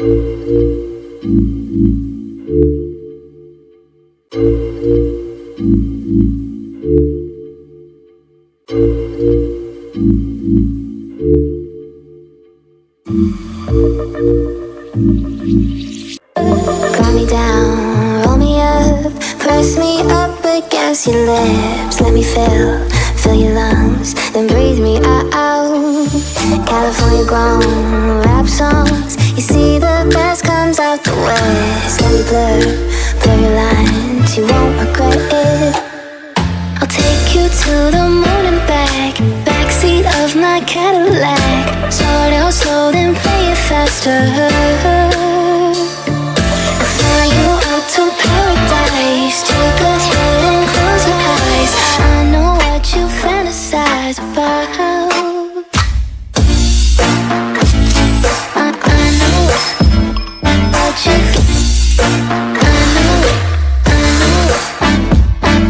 Calm me down, roll me up, press me up against your lips. Let me fill your lungs, then breathe me out. California grown rap songs, you see the best comes out the west. Let me blur your lines, you won't regret it. I'll take you to the moon and back, backseat of my Cadillac. Slow down slow, then play it faster. To paradise, take a hit and close your eyes. I know what you fantasize about. I know what you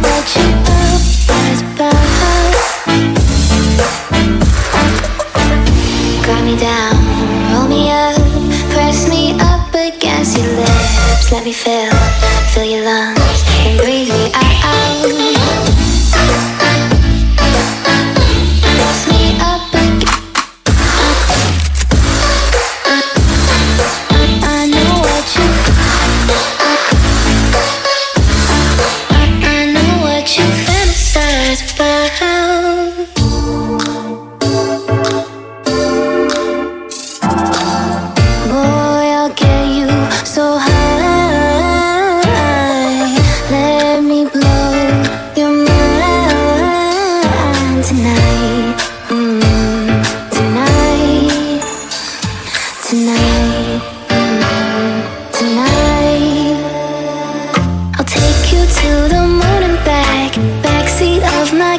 what you fantasize about. Grab me down, roll me up, press me up against your lips. Let me fill your lungs and breathe me out. Press me up again. I know what you I know what you fantasize about. Boy, I'll get you so high.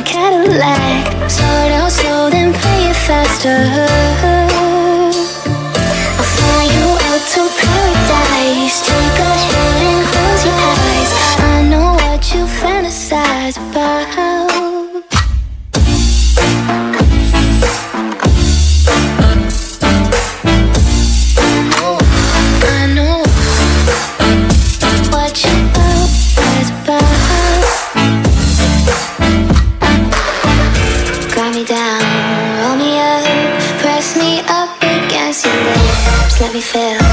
Cadillac, slow down slow, then play it faster. I'll fly you out to paradise, take a hit and close your eyes. I know what you fantasize about. I know what you fantasize about. Grab me down, roll me up, press me up against your lips. Let me fill